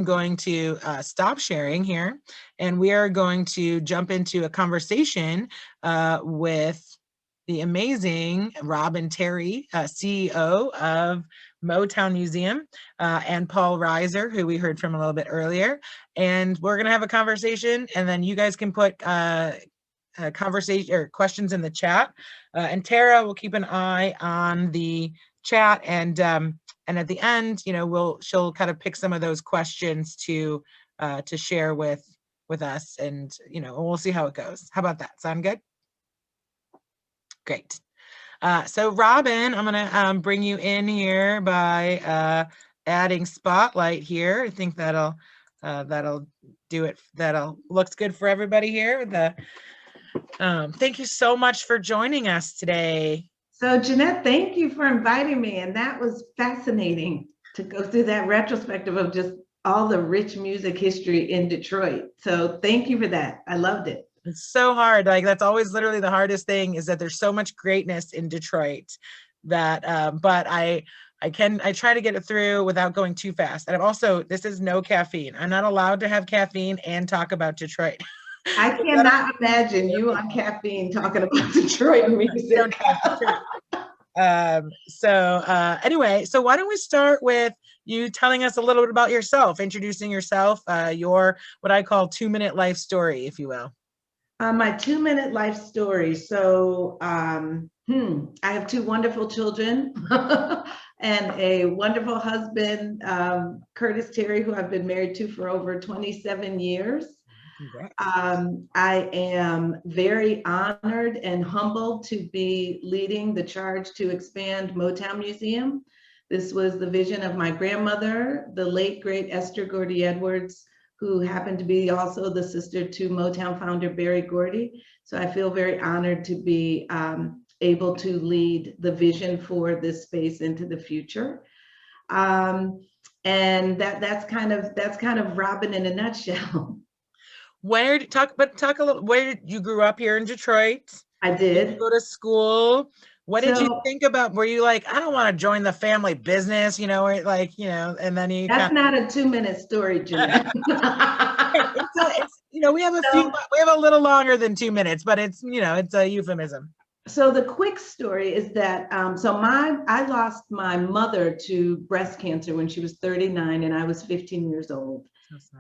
going to stop sharing here, and we are going to jump into a conversation with the amazing Robin Terry, CEO of Motown Museum, and Paul Reiser, who we heard from a little bit earlier. And we're going to have a conversation, and then you guys can put conversation or questions in the chat. And Tara will keep an eye on the chat, and at the end, she'll kind of pick some of those questions to share with us, and we'll see how it goes. How about that? Sound good? Great. So Robin, I'm gonna bring you in here by adding spotlight here. I think that'll do it. Looks good for everybody here. Thank you so much for joining us today. So Jeanette, thank you for inviting me. And that was fascinating to go through that retrospective of just all the rich music history in Detroit. So thank you for that. I loved it. It's so hard. Like, that's always literally the hardest thing, is that there's so much greatness in Detroit that, but I try to get it through without going too fast. And this is no caffeine. I'm not allowed to have caffeine and talk about Detroit. I cannot imagine you on caffeine talking about Detroit music. Anyway, so why don't we start with you telling us a little bit about yourself, introducing yourself, your what I call 2-minute life story, if you will. My 2-minute life story. So I have 2 wonderful children and a wonderful husband, Curtis Terry, who I've been married to for over 27 years. I am very honored and humbled to be leading the charge to expand Motown Museum. This was the vision of my grandmother, the late great Esther Gordy Edwards, who happened to be also the sister to Motown founder Berry Gordy. So I feel very honored to be able to lead the vision for this space into the future. And that's kind of Robin in a nutshell. Where you grew up here in Detroit? I did. You go to school. What did you think about? Were you like, I don't want to join the family business, and then you. That's not a 2-minute story, Jeanette. We have a little longer than 2 minutes, but it's a euphemism. So the quick story is that I lost my mother to breast cancer when she was 39 and I was 15 years old.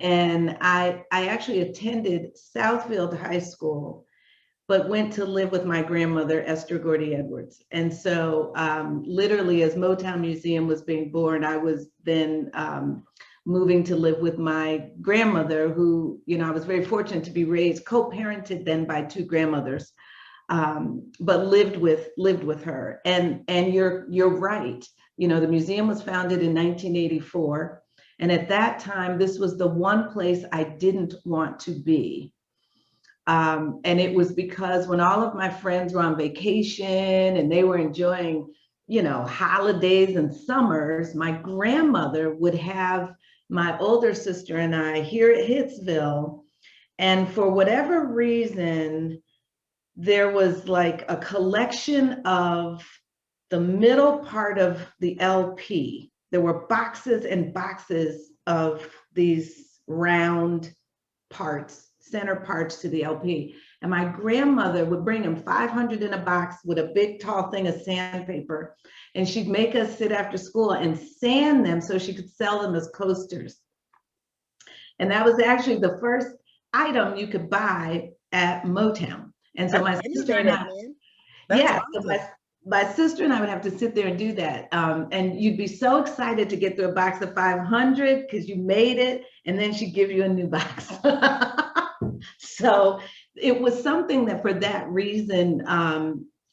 And I actually attended Southfield High School, but went to live with my grandmother, Esther Gordy Edwards. And so literally as Motown Museum was being born, I was then moving to live with my grandmother, who, I was very fortunate to be raised, co-parented then by 2 grandmothers, but lived with her. And you're right. The museum was founded in 1984. And at that time, this was the one place I didn't want to be. And it was because when all of my friends were on vacation and they were enjoying, holidays and summers, my grandmother would have my older sister and I here at Hitsville. And for whatever reason, there was like a collection of the middle part of the LP. There were boxes and boxes of these round parts, center parts to the LP. And my grandmother would bring them 500 in a box with a big tall thing of sandpaper. And she'd make us sit after school and sand them so she could sell them as coasters. And that was actually the first item you could buy at Motown. And so my sister and I, my sister and I would have to sit there and do that. And you'd be so excited to get through a box of 500 because you made it, and then she'd give you a new box. So it was something that for that reason,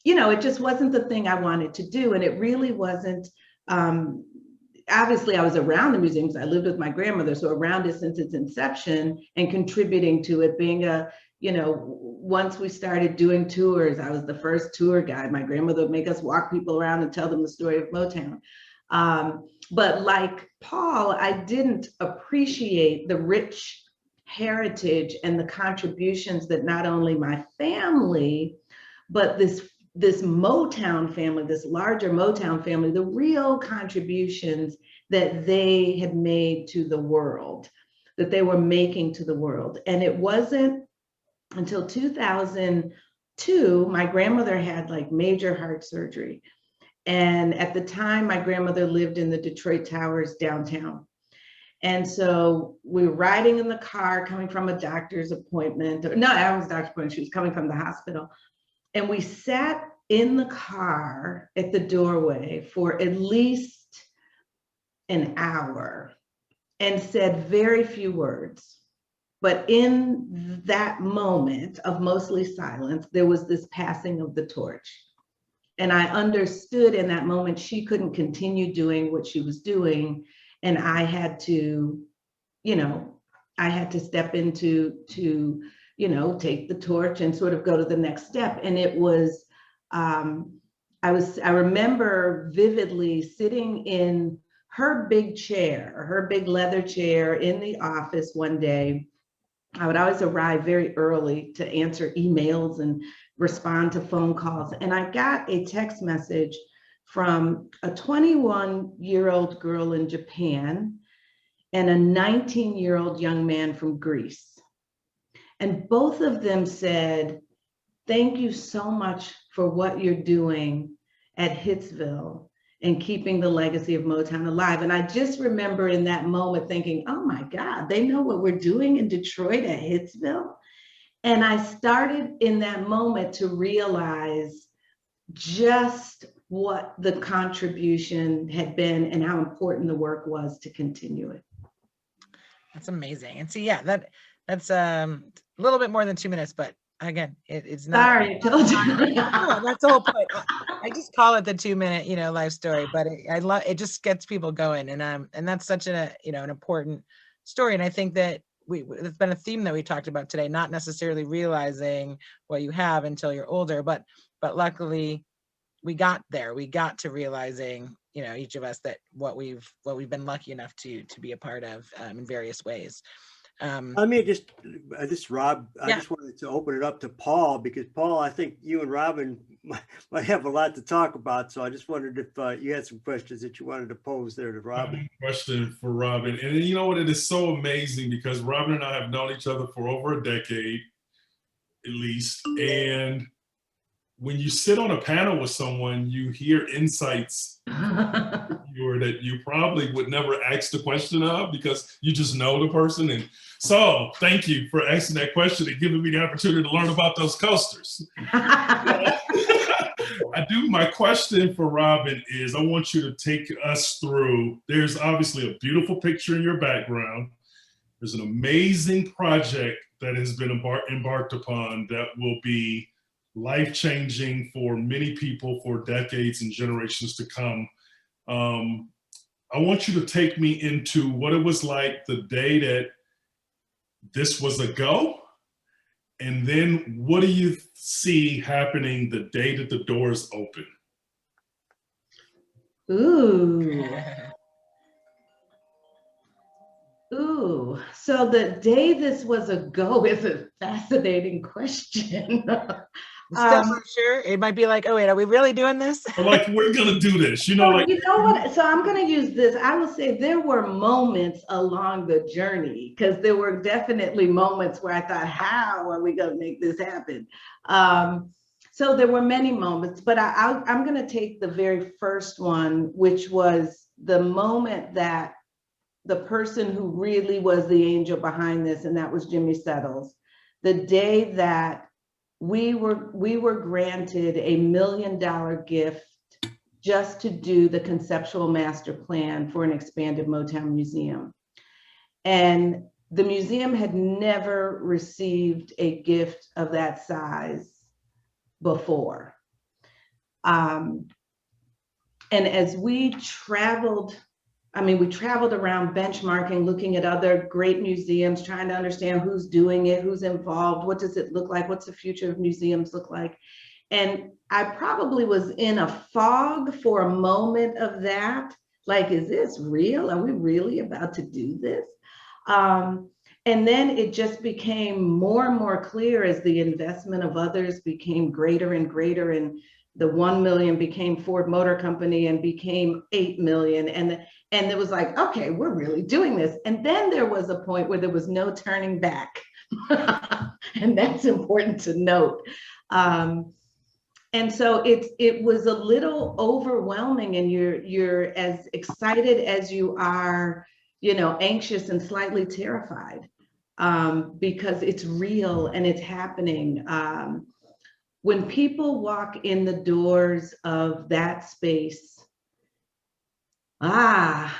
it just wasn't the thing I wanted to do. And it really wasn't, obviously I was around the museum because I lived with my grandmother. So around it since its inception and contributing to it being once we started doing tours, I was the first tour guide. My grandmother would make us walk people around and tell them the story of Motown. But like Paul, I didn't appreciate the rich heritage and the contributions that not only my family, but this Motown family, this larger Motown family, the real contributions that they had made to the world. that they were making to the world. And it wasn't until 2002, my grandmother had like major heart surgery. And at the time, my grandmother lived in the Detroit Towers downtown. And so we were riding in the car coming from a doctor's appointment. No, I was a doctor's appointment. She was coming from the hospital. And we sat in the car at the doorway for at least an hour and said very few words. But in that moment of mostly silence, there was this passing of the torch. And I understood in that moment she couldn't continue doing what she was doing. And I had to, I had to step into take the torch and sort of go to the next step. And it was, I remember vividly sitting in her big chair, her big leather chair in the office one day. I would always arrive very early to answer emails and respond to phone calls. And I got a text message from a 21-year-old girl in Japan and a 19-year-old young man from Greece. And both of them said, "Thank you so much for what you're doing at Hitsville and keeping the legacy of Motown alive." And I just remember in that moment thinking, oh my God, they know what we're doing in Detroit at Hitsville. And I started in that moment to realize just what the contribution had been and how important the work was to continue it. That's amazing. And see, yeah, that's a little bit more than 2 minutes, but again, it's not. Sorry, I told you. No, that's the whole point. I just call it the 2-minute, life story, but I love it. Just gets people going, and that's such an important story. And I think that it's been a theme that we talked about today, not necessarily realizing what you have until you're older, but luckily we got there. We got to realizing, each of us, that what we've been lucky enough to be a part of in various ways. Let me just, Rob, I just wanted to open it up to Paul, because Paul, I think you and Robin might have a lot to talk about. So I just wondered if you had some questions that you wanted to pose there to Robin. Question for Robin. And you know what? It is so amazing because Robin and I have known each other for over a decade, at least. And when you sit on a panel with someone, you hear insights that you probably would never ask the question of because you just know the person. And so thank you for asking that question and giving me the opportunity to learn about those coasters. My question for Robin is, I want you to take us through, there's obviously a beautiful picture in your background. There's an amazing project that has been embarked upon that will be life-changing for many people for decades and generations to come. I want you to take me into what it was like the day that this was a go, and then what do you see happening the day that the doors open? Ooh, so the day this was a go is a fascinating question. Still not sure. It might be like, oh wait, are we really doing this? Like, we're gonna do this, you know what? So I'm gonna use this. I will say there were moments along the journey, because there were definitely moments where I thought, how are we gonna make this happen? So there were many moments, but I'm gonna take the very first one, which was the moment that the person who really was the angel behind this, and that was Jimmy Settles, the day that we were granted $1 million gift just to do the conceptual master plan for an expanded Motown Museum. And the museum had never received a gift of that size before. And as we traveled, we traveled around benchmarking, looking at other great museums, trying to understand who's doing it, who's involved, what does it look like, what's the future of museums look like. And I probably was in a fog for a moment of that, like, is this real? Are we really about to do this? And then it just became more and more clear as the investment of others became greater and greater. And the 1 million became Ford Motor Company and became 8 million. And it was like, okay, we're really doing this. And then there was a point where there was no turning back. And that's important to note. And so it was a little overwhelming, and you're as excited as you are, you know, anxious and slightly terrified, because it's real and it's happening. When people walk in the doors of that space, well,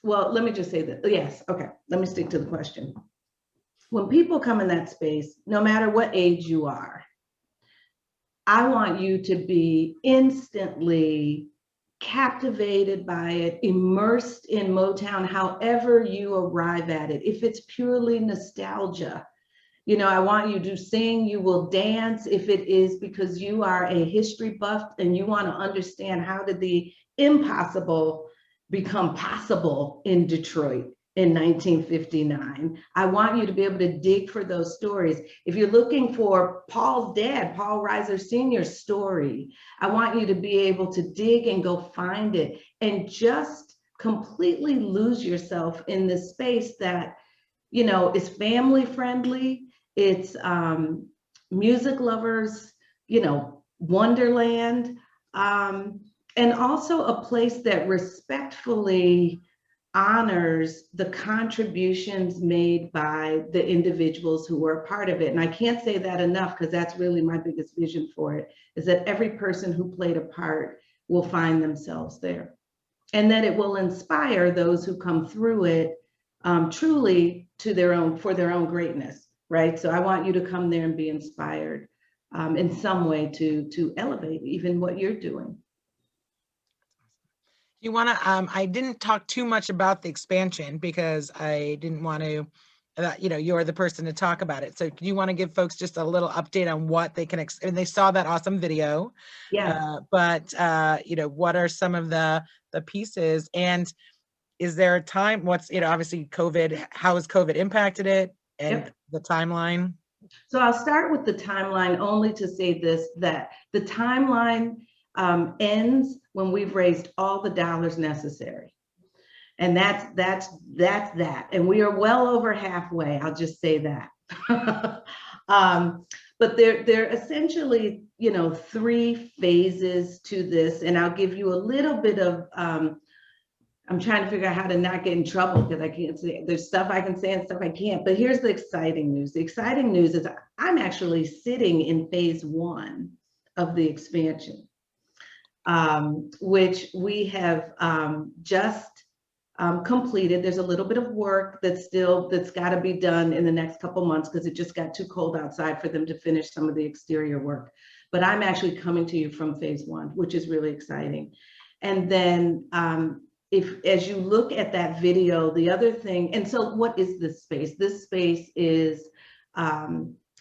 let me just say that, yes, okay, let me stick to the question. When people come in that space, no matter what age you are, I want you to be instantly captivated by it, immersed in Motown, however you arrive at it. If it's purely nostalgia, you know, I want you to sing, you will dance. If it is because you are a history buff and you want to understand how did the impossible become possible in Detroit in 1959, I want you to be able to dig for those stories. If you're looking for Paul's dad, Paul Reiser Sr.'s story, I want you to be able to dig and go find it and just completely lose yourself in this space that, you know, is family friendly. It's music lovers, you know, wonderland, and also a place that respectfully honors the contributions made by the individuals who were a part of it. And I can't say that enough, because that's really my biggest vision for it, is that every person who played a part will find themselves there, and that it will inspire those who come through it truly to for their own greatness, right? So I want you to come there and be inspired in some way to elevate even what you're doing. You want to, I didn't talk too much about the expansion because I didn't want to, you know, you're the person to talk about it. So do you want to give folks just a little update on what they can, and they saw that awesome video. Yeah. But, you know, what are some of the pieces, and is there a time, what's, you know, obviously COVID, how has COVID impacted it, and the timeline? So I'll start with the timeline only to say this, that the timeline ends when we've raised all the dollars necessary. And that's that. And we are well over halfway, I'll just say that. But there are essentially, you know, 3 phases to this. And I'll give you a little bit of, I'm trying to figure out how to not get in trouble, because I can't say, there's stuff I can say and stuff I can't. But here's the exciting news. The exciting news is I'm actually sitting in phase 1 of the expansion, which we have just completed. There's a little bit of work that's got to be done in the next couple months, because it just got too cold outside for them to finish some of the exterior work. But I'm actually coming to you from phase 1, which is really exciting. And then as you look at that video, the other thing, and so what is this space? This space is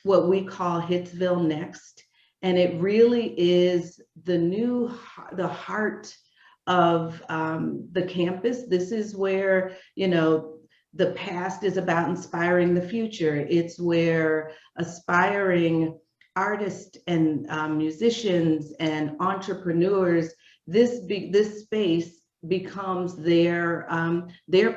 what we call Hitsville Next. And it really is the heart of the campus. This is where, you know, the past is about inspiring the future. It's where aspiring artists and musicians and entrepreneurs, this space becomes their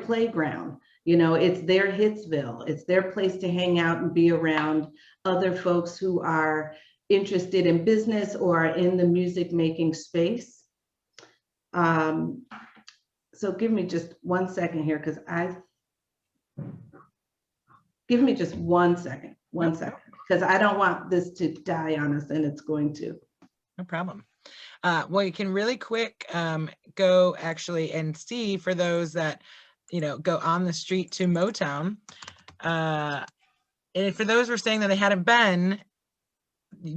playground. You know, it's their Hitsville. It's their place to hang out and be around other folks who are interested in business or are in the music making space. So give me just 1 second here, because give me just 1 second, because I don't want this to die on us, and it's going to. No problem. Well, you can really quick go actually and see, for those that, you know, go on the street to Motown. And for those who are saying that they hadn't been,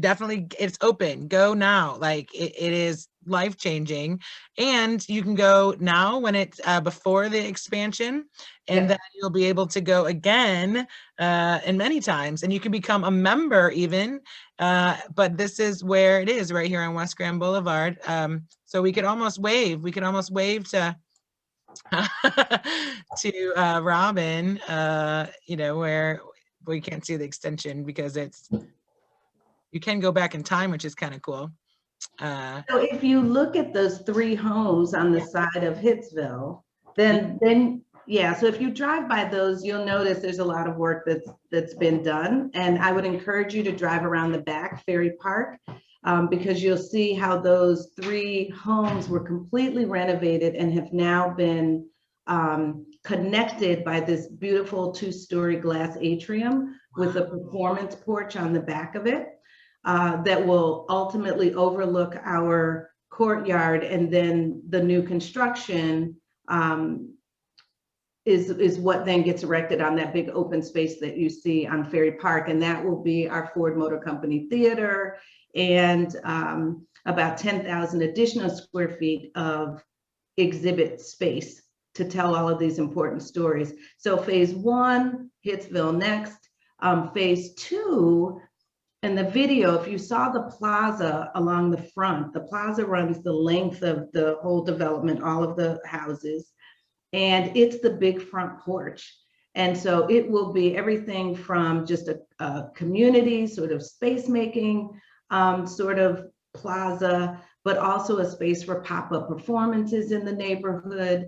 definitely, it's open. Go now. Like it is life-changing, and you can go now when it's before the expansion, and then you'll be able to go again and many times, and you can become a member even. But this is where it is, right here on West Grand Boulevard. So we could almost wave. We could almost wave to to Robin. You know, where we can't see the extension because you can go back in time, which is kind of cool. So if you look at those 3 homes on the side of Hitsville, then yeah, so if you drive by those, you'll notice there's a lot of work that's been done. And I would encourage you to drive around the back, Ferry Park, because you'll see how those 3 homes were completely renovated and have now been connected by this beautiful 2-story glass atrium with a performance porch on the back of it that will ultimately overlook our courtyard. And then the new construction is what then gets erected on that big open space that you see on Ferry Park. And that will be our Ford Motor Company Theater and about 10,000 additional square feet of exhibit space to tell all of these important stories. So phase 1, Hitsville next. Phase 2, and the video, if you saw the plaza along the front, the plaza runs the length of the whole development, all of the houses, and it's the big front porch. And so it will be everything from just a community sort of space making sort of plaza, but also a space for pop-up performances in the neighborhood.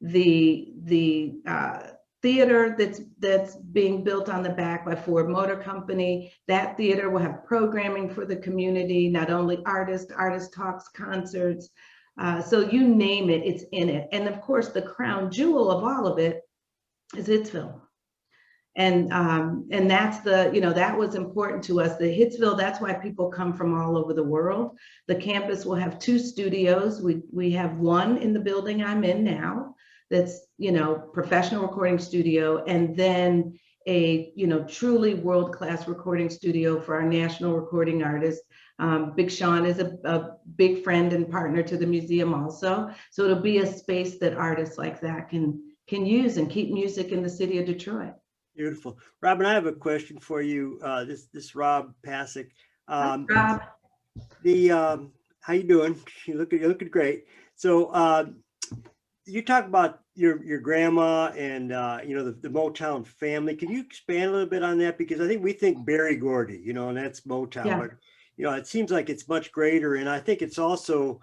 The theater that's being built on the back by Ford Motor Company, that theater will have programming for the community, not only artist talks, concerts. So you name it, it's in it. And of course, the crown jewel of all of it is Hitsville. And that's that was important to us. The Hitsville, that's why people come from all over the world. The campus will have 2 studios. We have one in the building I'm in now, that's, professional recording studio, and then a, truly world-class recording studio for our national recording artists. Big Sean is a big friend and partner to the museum also. So it'll be a space that artists like that can use and keep music in the city of Detroit. Beautiful. Robin, I have a question for you. This Rob Pasick. Rob. How you doing? You're looking great. So you talk about your grandma and the Motown family. Can you expand a little bit on that? Because I think we think Berry Gordy, and that's Motown, Yeah. but it seems like it's much greater. And I think it's also,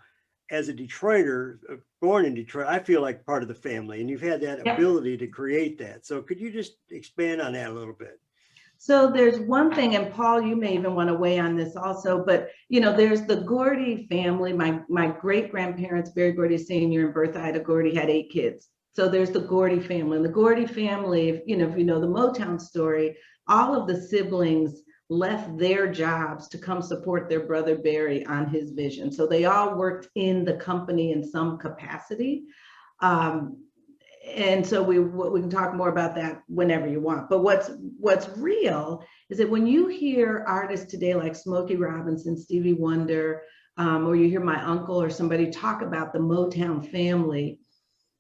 as a Detroiter, born in Detroit, I feel like part of the family, and you've had that ability to create that. So could you just expand on that a little bit? So there's one thing, and Paul, you may even want to weigh on this also, but there's the Gordy family. My great grandparents, Berry Gordy Sr. and Bertha Ida Gordy, had 8 kids. So there's the Gordy family. And the Gordy family, if you know the Motown story, all of the siblings left their jobs to come support their brother Barry on his vision. So they all worked in the company in some capacity. And so we can talk more about that whenever you want. But what's real is that when you hear artists today like Smokey Robinson, Stevie Wonder, or you hear my uncle or somebody talk about the Motown family,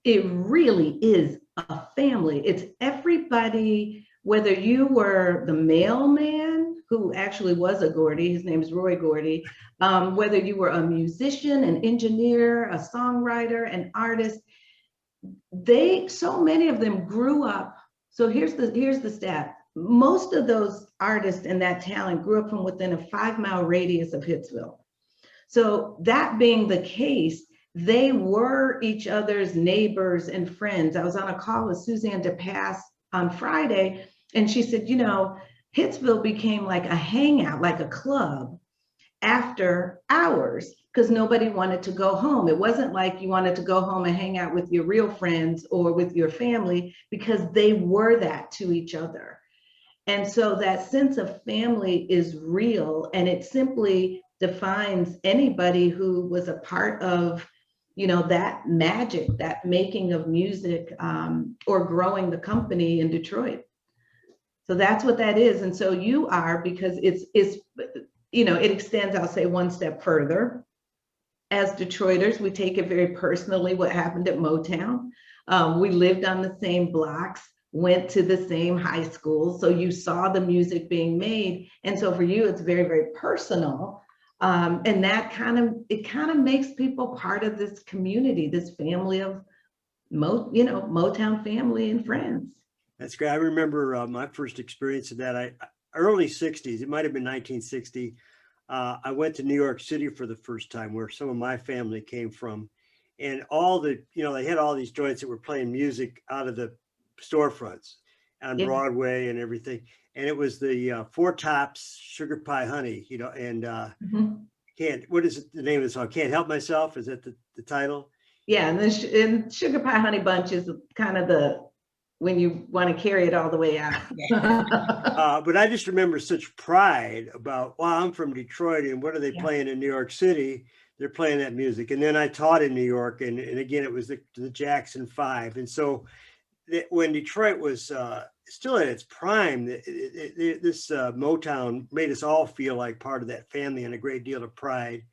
it really is a family. It's everybody, whether you were the mailman, who actually was a Gordy, his name is Roy Gordy, whether you were a musician, an engineer, a songwriter, an artist, so many of them grew up. So here's the stat. Most of those artists and that talent grew up from within a 5-mile radius of Hitsville. So that being the case, they were each other's neighbors and friends. I was on a call with Suzanne DePass on Friday, and she said, Hitsville became like a hangout, like a club after hours, because nobody wanted to go home. It wasn't like you wanted to go home and hang out with your real friends or with your family, because they were that to each other. And so that sense of family is real, and it simply defines anybody who was a part of that magic, that making of music, or growing the company in Detroit. So that's what that is. And so you are, because it's it extends, I'll say, one step further. As Detroiters, we take it very personally what happened at Motown. We lived on the same blocks, went to the same high school. So you saw the music being made. And so for you, it's very, very personal. And that kind of makes people part of this community, this family of Motown family and friends. That's great. I remember my first experience of that. Early 60s, it might have been 1960. I went to New York City for the first time, where some of my family came from. And all the, they had all these joints that were playing music out of the storefronts on Broadway and everything. And it was the Four Tops, Sugar Pie Honey, and what is the name of the song? Can't Help Myself. Is that the title? Yeah. And Sugar Pie Honey Bunch is kind of when you want to carry it all the way out. But I just remember such pride about, wow, I'm from Detroit, and what are they playing in New York City? They're playing that music. And then I taught in New York, and again, it was the Jackson Five. And so when Detroit was still at its prime, this Motown made us all feel like part of that family and a great deal of pride.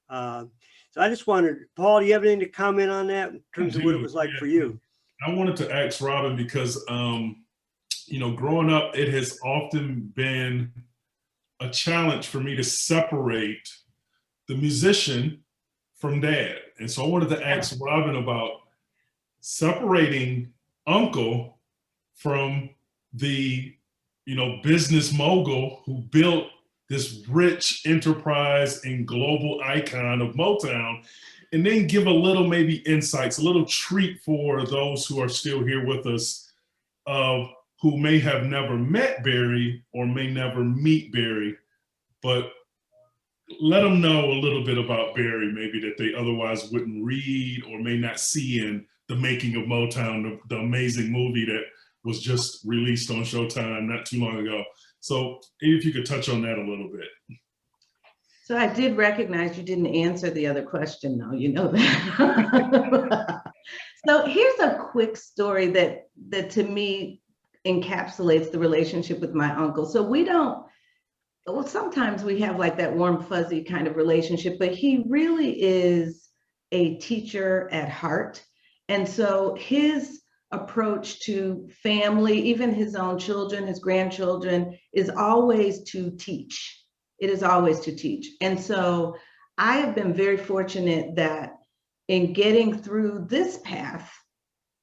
So I just wondered, Paul, do you have anything to comment on that in terms of what it was like for you? I wanted to ask Robin because, growing up, it has often been a challenge for me to separate the musician from dad. And so I wanted to ask Robin about separating Uncle from the, business mogul who built this rich enterprise and global icon of Motown, and then give a little maybe insights, a little treat for those who are still here with us of who may have never met Barry or may never meet Barry, but let them know a little bit about Barry, maybe that they otherwise wouldn't read or may not see in The Making of Motown, the amazing movie that was just released on Showtime not too long ago. So if you could touch on that a little bit. So I did recognize you didn't answer the other question, though. You know that. So here's a quick story that to me encapsulates the relationship with my uncle. So sometimes we have like that warm, fuzzy kind of relationship, but he really is a teacher at heart. And so his approach to family, even his own children, his grandchildren, is always to teach. It is always to teach. And so I have been very fortunate that in getting through this path,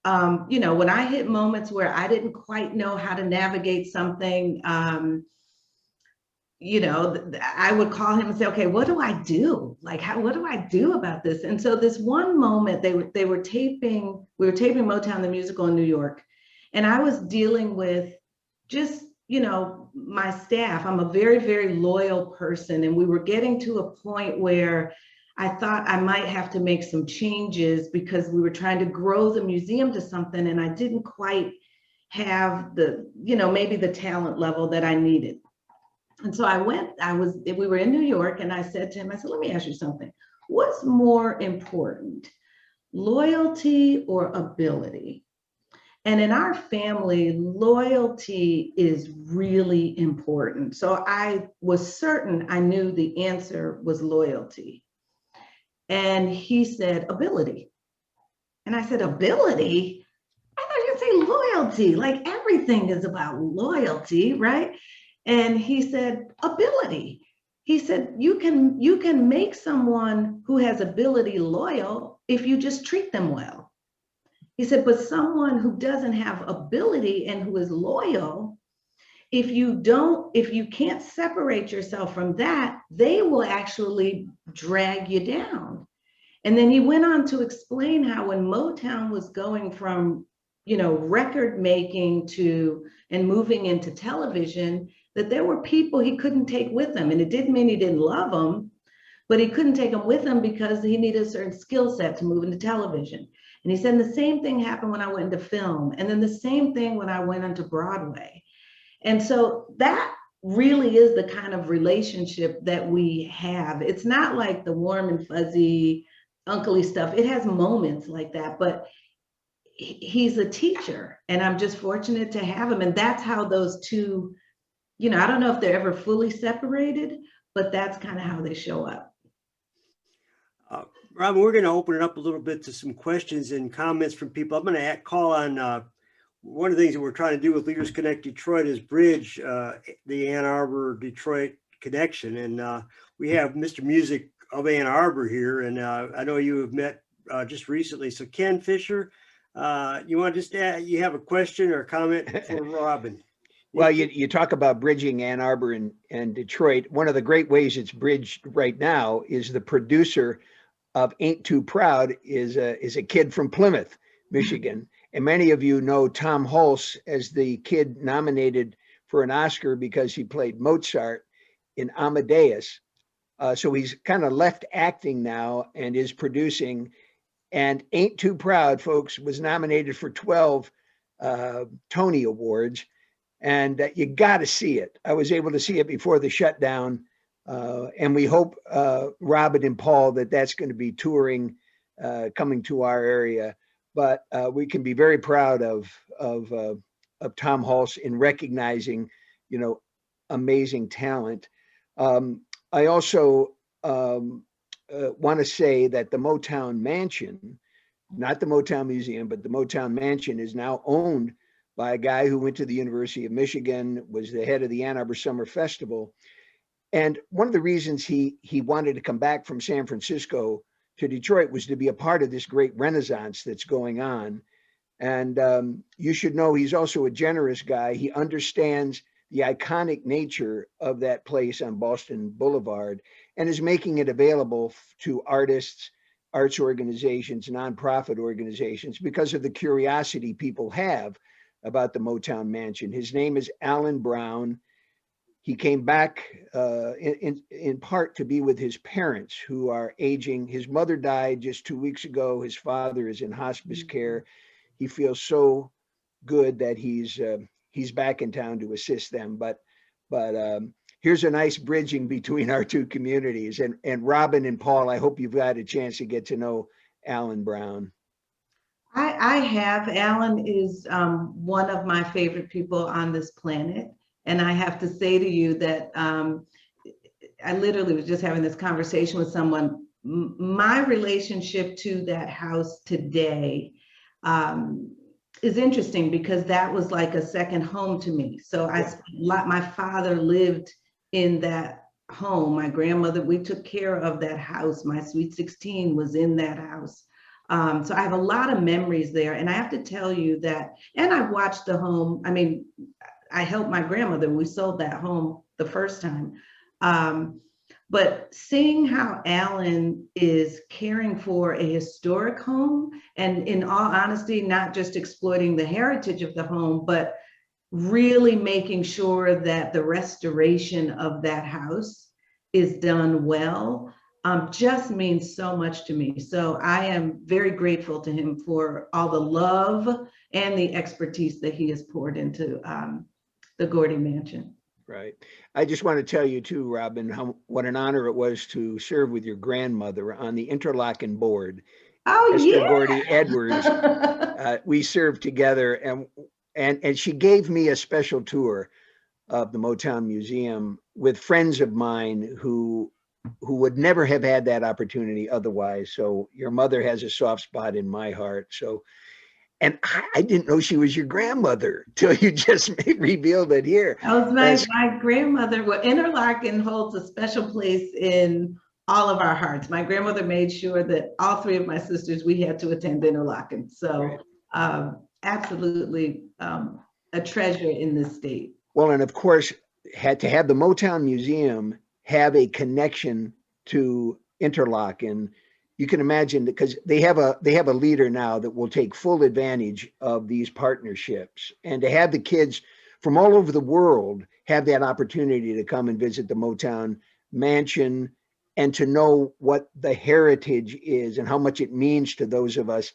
when I hit moments where I didn't quite know how to navigate something, I would call him and say, okay, what do I do? Like, what do I do about this? And so this one moment we were taping Motown the Musical in New York, and I was dealing with just, my staff. I'm a very, very loyal person. And we were getting to a point where I thought I might have to make some changes because we were trying to grow the museum to something. And I didn't quite have maybe the talent level that I needed. And so we were in New York, and I said to him, let me ask you something. What's more important, loyalty or ability? And in our family, loyalty is really important. So I was certain I knew the answer was loyalty. And he said, ability. And I said, ability? I thought you'd say loyalty. Like everything is about loyalty, right? And he said, ability. He said, you can make someone who has ability loyal if you just treat them well. He said, but someone who doesn't have ability and who is loyal, if you can't separate yourself from that, they will actually drag you down. And then he went on to explain how when Motown was going from, record making and moving into television, that there were people he couldn't take with him. And it didn't mean he didn't love them, but he couldn't take them with him because he needed a certain skill set to move into television. And he said the same thing happened when I went into film, and then the same thing when I went onto Broadway. And so that really is the kind of relationship that we have. It's not like the warm and fuzzy, uncle-y stuff. It has moments like that, but he's a teacher, and I'm just fortunate to have him. And that's how those two, I don't know if they're ever fully separated, but that's kind of how they show up. Robin, we're going to open it up a little bit to some questions and comments from people. I'm going to call on one of the things that we're trying to do with Leaders Connect Detroit is bridge the Ann Arbor Detroit connection. And we have Mr. Music of Ann Arbor here. And I know you have met just recently. So Ken Fisher, you want to you have a question or a comment for Robin? Well, you talk about bridging Ann Arbor and Detroit. One of the great ways it's bridged right now is the producer of Ain't Too Proud is a kid from Plymouth, Michigan. And many of you know Tom Hulse as the kid nominated for an Oscar because he played Mozart in Amadeus. So he's kind of left acting now and is producing. And Ain't Too Proud, folks, was nominated for 12 Tony Awards. And you got to see it. I was able to see it before the shutdown. And we hope, Robin and Paul, that's going to be touring, coming to our area. But we can be very proud of Tom Hulse in recognizing, amazing talent. I also want to say that the Motown Mansion, not the Motown Museum, but the Motown Mansion is now owned by a guy who went to the University of Michigan, was the head of the Ann Arbor Summer Festival. And one of the reasons he wanted to come back from San Francisco to Detroit was to be a part of this great renaissance that's going on. And you should know he's also a generous guy. He understands the iconic nature of that place on Boston Boulevard and is making it available to artists, arts organizations, nonprofit organizations because of the curiosity people have about the Motown Mansion. His name is Alan Brown. He came back in part to be with his parents who are aging. His mother died just 2 weeks ago. His father is in hospice care. He feels so good that he's back in town to assist them. But here's a nice bridging between our two communities. And Robin and Paul, I hope you've got a chance to get to know Alan Brown. I have. Alan is one of my favorite people on this planet. And I have to say to you that I literally was just having this conversation with someone. My relationship to that house today is interesting because that was like a second home to me. So my father lived in that home. My grandmother, we took care of that house. My sweet 16 was in that house. So I have a lot of memories there. And I have to tell you that, and I've watched the home. I mean, I helped my grandmother. We sold that home the first time. But seeing how Alan is caring for a historic home, and in all honesty, not just exploiting the heritage of the home, but really making sure that the restoration of that house is done well, just means so much to me. So I am very grateful to him for all the love and the expertise that he has poured into the Gordy Mansion. Right. I just want to tell you too, Robin, what an honor it was to serve with your grandmother on the Interlochen board. Oh, Esther yeah. Gordy Edwards. We served together, and she gave me a special tour of the Motown Museum with friends of mine who would never have had that opportunity otherwise. So your mother has a soft spot in my heart. So. And I didn't know she was your grandmother till you just revealed it here. That was my grandmother. Well, Interlochen holds a special place in all of our hearts. My grandmother made sure that all three of my sisters, we had to attend Interlochen. So absolutely a treasure in this state. Well, and of course, had to have the Motown Museum have a connection to Interlochen. You can imagine, because they have a leader now that will take full advantage of these partnerships, and to have the kids from all over the world have that opportunity to come and visit the Motown Mansion and to know what the heritage is and how much it means to those of us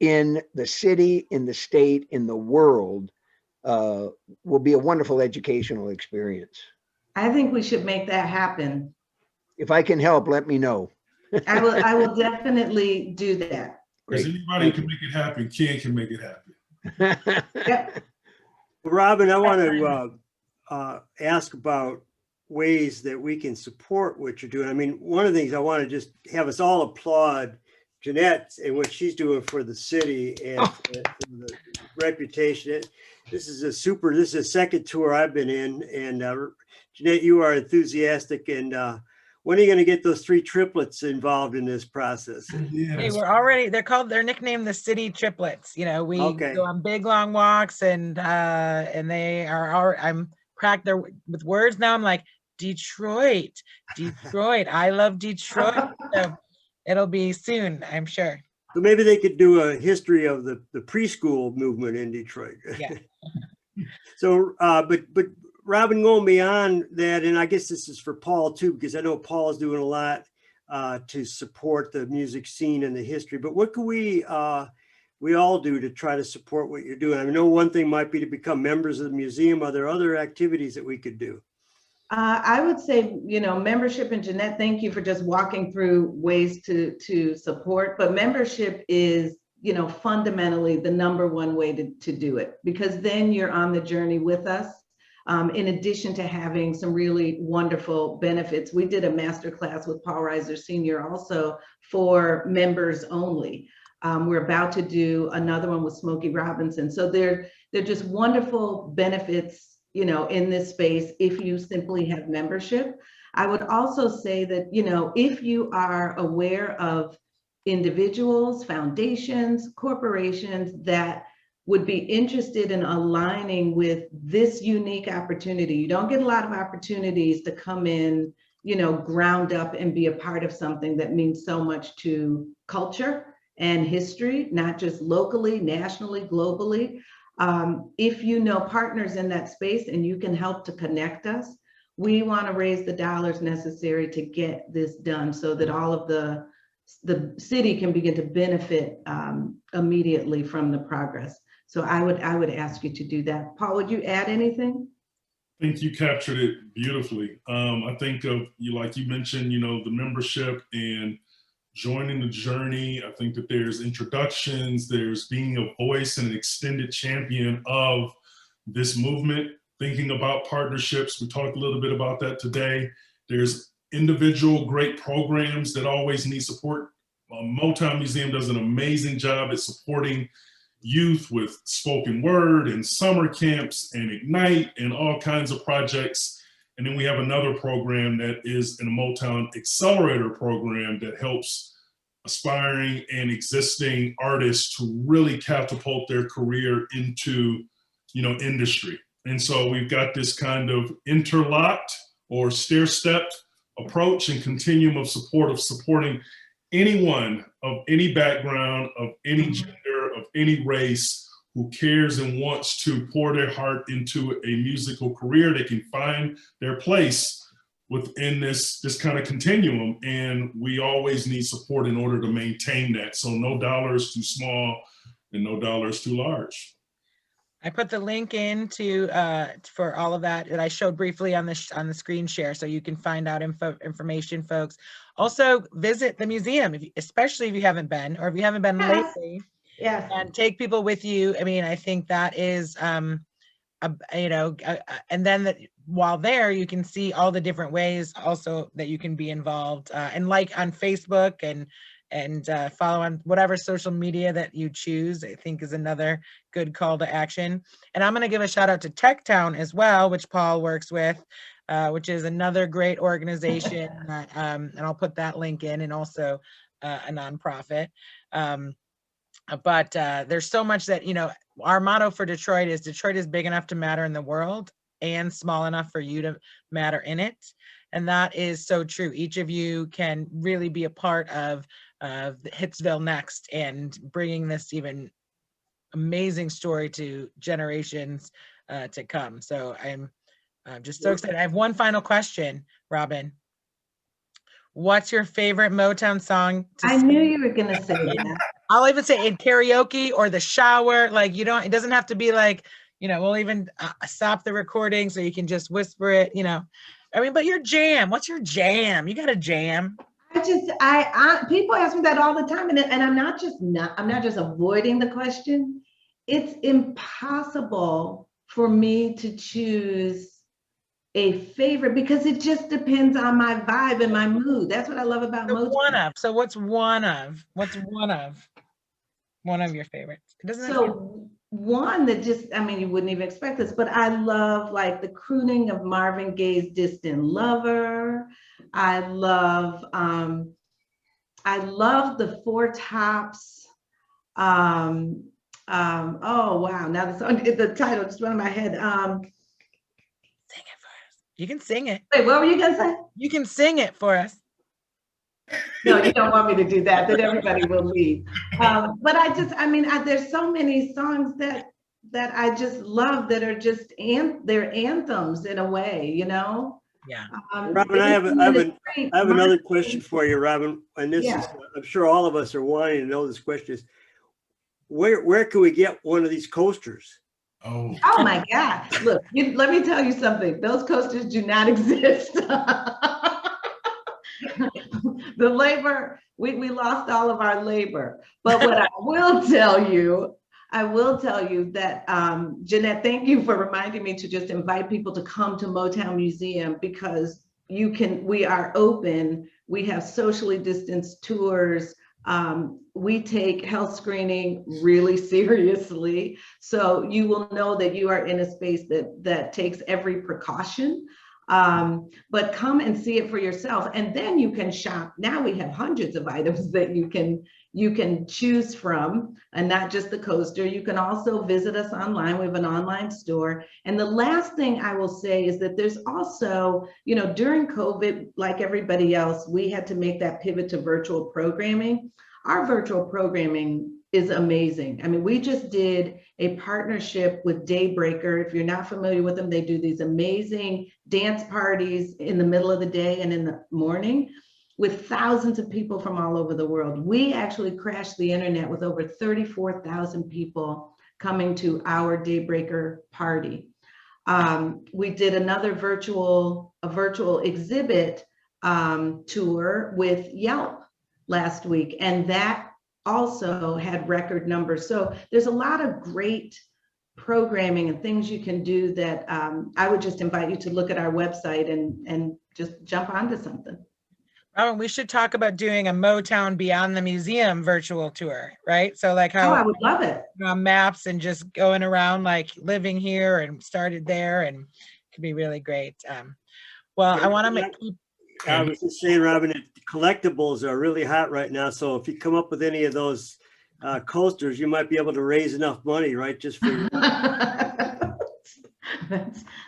in the city, in the state, in the world, will be a wonderful educational experience. I think we should make that happen. If I can help, let me know. I will definitely do that. Because anybody can make it happen, Ken can make it happen. Yep. Robin, I want to ask about ways that we can support what you're doing. I mean, one of the things I want to just have us all applaud Jeanette and what she's doing for the city and the reputation. This is a second tour I've been in, and Jeanette, you are enthusiastic, and when are you going to get those 3 triplets involved in this process? Yeah, Hey, they're nicknamed the City Triplets. You know, we Okay. go on big long walks, and they are I'm cracked there with words now. I'm like, Detroit. I love Detroit. So it'll be soon, I'm sure. So maybe they could do a history of the preschool movement in Detroit. Yeah. So, but Robin, going beyond that, and I guess this is for Paul too, because I know Paul's doing a lot to support the music scene and the history, but what can we all do to try to support what you're doing? I know one thing might be to become members of the museum. Are there other activities that we could do? I would say, membership, and Jeanette, thank you for just walking through ways to support, but membership is, fundamentally the #1 way to do it, because then you're on the journey with us. In addition to having some really wonderful benefits. We did a masterclass with Paul Reiser Sr. also for members only. We're about to do another one with Smokey Robinson. So they're just wonderful benefits, in this space if you simply have membership. I would also say that, if you are aware of individuals, foundations, corporations that would be interested in aligning with this unique opportunity. You don't get a lot of opportunities to come in, ground up and be a part of something that means so much to culture and history, not just locally, nationally, globally. If you know partners in that space and you can help to connect us, we want to raise the dollars necessary to get this done so that all of the city can begin to benefit immediately from the progress. So I would ask you to do that. Paul, would you add anything? I think you captured it beautifully. I think of you, like you mentioned, the membership and joining the journey. I think that there's introductions, there's being a voice and an extended champion of this movement, thinking about partnerships. We talked a little bit about that today. There's individual great programs that always need support. Motown Museum does an amazing job at supporting youth with spoken word and summer camps and Ignite and all kinds of projects. And then we have another program that is in a Motown Accelerator program that helps aspiring and existing artists to really catapult their career into, industry. And so we've got this kind of interlocked or stair-stepped approach and continuum of support of supporting anyone of any background, of any gender, of any race who cares and wants to pour their heart into a musical career. They can find their place within this kind of continuum. And we always need support in order to maintain that. So no dollar is too small and no dollar is too large. I put the link in for all of that I showed briefly on the screen share, so you can find out information, folks. Also, visit the museum, especially if you haven't been, or if you haven't been lately. Yes. And take people with you. I mean, I think that is, and then while there, you can see all the different ways also that you can be involved, and like on Facebook and follow on whatever social media that you choose, I think is another good call to action. And I'm going to give a shout out to TechTown as well, which Paul works with, which is another great organization that, and I'll put that link in, and also a nonprofit. But there's so much that, our motto for Detroit is big enough to matter in the world and small enough for you to matter in it. And that is so true. Each of you can really be a part of Hitsville Next and bringing this even amazing story to generations to come. So I'm just so excited. I have one final question, Robin. What's your favorite Motown song? I knew you were going to say that. I'll even say in karaoke or the shower. Like, it doesn't have to be like, we'll even stop the recording so you can just whisper it, but your jam, what's your jam? You got a jam. I people ask me that all the time, and I'm not just avoiding the question. It's impossible for me to choose a favorite because it just depends on my vibe and my mood. That's what I love about Motown. So what's one of your favorites? It doesn't one that you wouldn't even expect this, but I love like the crooning of Marvin Gaye's Distant Lover. I love the Four Tops. Oh wow! Now the song, the title just went in my head. Sing it for us. You can sing it. Wait, what were you gonna say? You can sing it for us. No, you don't want me to do that. Then everybody will leave. But I mean, there's so many songs that I just love that are just they're anthems in a way, you know. Yeah. Robin, I have another question for you, Robin. And this is, I'm sure all of us are wanting to know this question is, where can we get one of these coasters? Oh my God. Look, let me tell you something. Those coasters do not exist. The labor, we lost all of our labor. But what I will tell you that, Jeanette, thank you for reminding me to just invite people to come to Motown Museum, because we are open. We have socially distanced tours. We take health screening really seriously. So you will know that you are in a space that takes every precaution. But come and see it for yourself, and then you can shop. Now we have hundreds of items that you can choose from, and not just the coaster. You can also visit us online. We have an online store. And the last thing I will say is that there's also, you know, during COVID, like everybody else, we had to make that pivot to virtual programming. Our virtual programming is amazing. I mean, we just did a partnership with Daybreaker. If you're not familiar with them, they do these amazing dance parties in the middle of the day and in the morning with thousands of people from all over the world. We actually crashed the internet with over 34,000 people coming to our Daybreaker party. We did another virtual exhibit tour with Yelp last week, and that also had record numbers. So there's a lot of great programming and things you can do that I would just invite you to look at our website and just jump onto something. Oh, we should talk about doing a Motown Beyond the Museum virtual tour, right? So like how I would love it. Maps and just going around, like living here and started there, and it could be really great. Well, I want to keep. I was just saying, Robin, that collectibles are really hot right now. So if you come up with any of those coasters, you might be able to raise enough money, right? Just for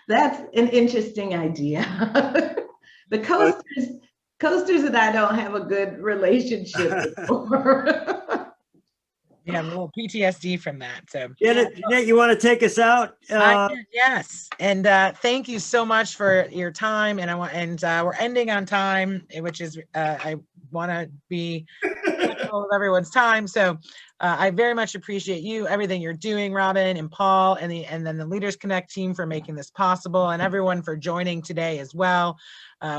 that's an interesting idea. The coasters and I don't have a good relationship before. Yeah, a little PTSD from that. So Jeanette, you want to take us out? Yes, and thank you so much for your time. And we're ending on time, which is I want to be respectful of everyone's time. So I very much appreciate you, everything you're doing, Robin and Paul, and then the Leaders Connect team for making this possible, and everyone for joining today as well.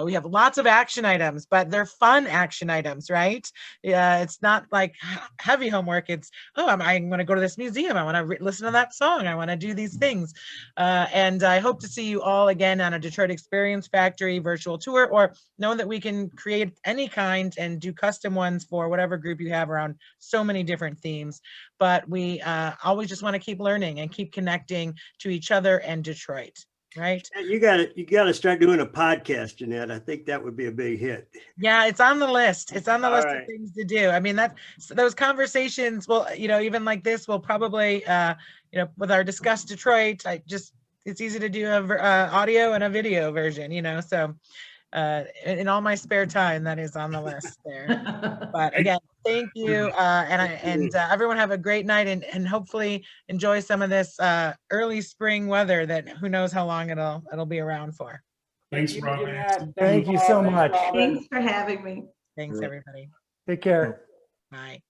We have lots of action items, but they're fun action items, right? It's not like heavy homework. It's, oh, I'm going to go to this museum. I want to listen to that song. I want to do these things. And I hope to see you all again on a Detroit Experience Factory virtual tour, or know that we can create any kind and do custom ones for whatever group you have around so many different themes. But we always just want to keep learning and keep connecting to each other and Detroit. Right. You got to start doing a podcast, Jeanette. I think that would be a big hit. Yeah, it's on the list. It's on the list of things to do. I mean, those conversations will, even like this will probably, with our Discuss Detroit, it's easy to do a audio and a video version, so in all my spare time, that is on the list there. But again, thank you. And everyone have a great night, and hopefully enjoy some of this early spring weather that who knows how long it'll be around for. Thanks, Robin. Thank you so much. Thanks for having me. Thanks, everybody. Take care. Bye.